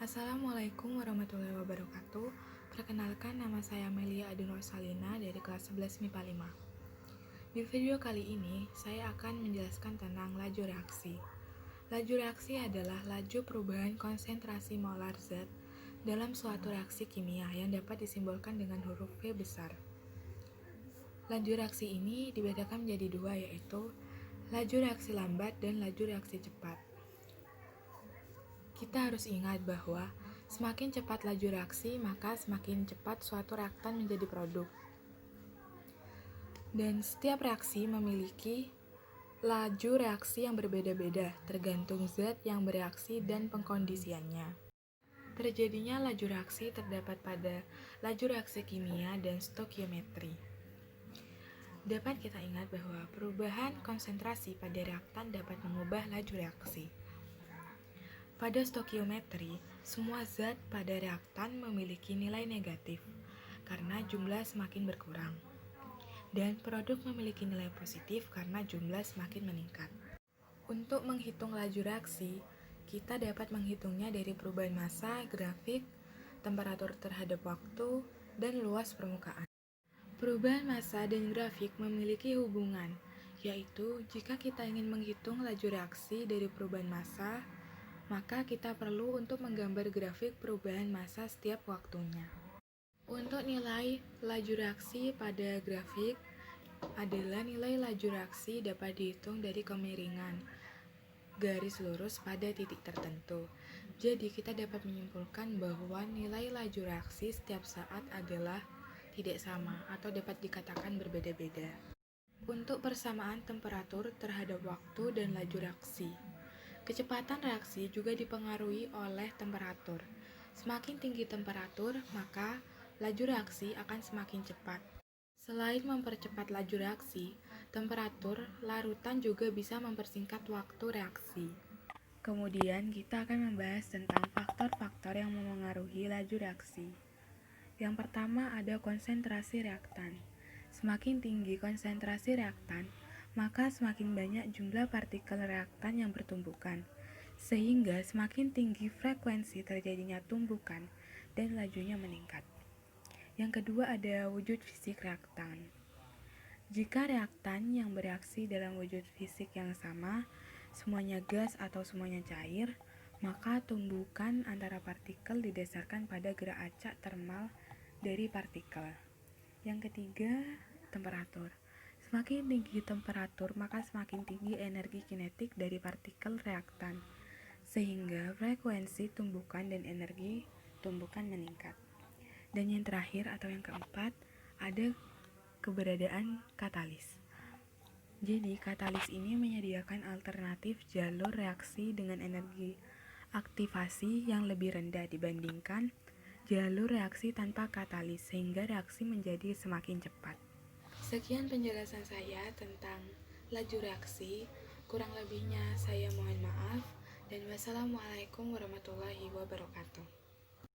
Assalamualaikum warahmatullahi wabarakatuh. Perkenalkan, nama saya Melia Adinur Salina dari kelas 11 MIPA 5. Di video kali ini, saya akan menjelaskan tentang laju reaksi. Laju reaksi adalah laju perubahan konsentrasi molar zat dalam suatu reaksi kimia yang dapat disimbolkan dengan huruf V besar. Laju reaksi ini dibedakan menjadi dua, yaitu laju reaksi lambat dan laju reaksi cepat. Kita harus ingat bahwa semakin cepat laju reaksi, maka semakin cepat suatu reaktan menjadi produk. Dan setiap reaksi memiliki laju reaksi yang berbeda-beda, tergantung zat yang bereaksi dan pengkondisiannya. Terjadinya laju reaksi terdapat pada laju reaksi kimia dan stokiometri. Dapat kita ingat bahwa perubahan konsentrasi pada reaktan dapat mengubah laju reaksi. Pada stokiometri, semua zat pada reaktan memiliki nilai negatif karena jumlah semakin berkurang, dan produk memiliki nilai positif karena jumlah semakin meningkat. Untuk menghitung laju reaksi, kita dapat menghitungnya dari perubahan massa, grafik, temperatur terhadap waktu, dan luas permukaan. Perubahan massa dan grafik memiliki hubungan, yaitu jika kita ingin menghitung laju reaksi dari perubahan massa, maka kita perlu untuk menggambar grafik perubahan massa setiap waktunya. Untuk nilai laju reaksi pada grafik adalah nilai laju reaksi dapat dihitung dari kemiringan garis lurus pada titik tertentu. Jadi kita dapat menyimpulkan bahwa nilai laju reaksi setiap saat adalah tidak sama atau dapat dikatakan berbeda-beda. Untuk persamaan temperatur terhadap waktu dan laju reaksi, kecepatan reaksi juga dipengaruhi oleh temperatur. Semakin tinggi temperatur, maka laju reaksi akan semakin cepat. Selain mempercepat laju reaksi, temperatur larutan juga bisa mempersingkat waktu reaksi. Kemudian kita akan membahas tentang faktor-faktor yang memengaruhi laju reaksi. Yang pertama ada konsentrasi reaktan. Semakin tinggi konsentrasi reaktan, maka semakin banyak jumlah partikel reaktan yang bertumbukan, sehingga semakin tinggi frekuensi terjadinya tumbukan dan lajunya meningkat. Yang kedua ada wujud fisik reaktan. Jika reaktan yang bereaksi dalam wujud fisik yang sama, semuanya gas atau semuanya cair, maka tumbukan antara partikel didasarkan pada gerak acak termal dari partikel. Yang ketiga, temperatur. Semakin tinggi temperatur, maka semakin tinggi energi kinetik dari partikel reaktan, sehingga frekuensi tumbukan dan energi tumbukan meningkat. Dan yang terakhir atau yang keempat, ada keberadaan katalis. Jadi, katalis ini menyediakan alternatif jalur reaksi dengan energi aktivasi yang lebih rendah dibandingkan jalur reaksi tanpa katalis, sehingga reaksi menjadi semakin cepat. Sekian penjelasan saya tentang laju reaksi. Kurang lebihnya saya mohon maaf, dan wassalamualaikum warahmatullahi wabarakatuh.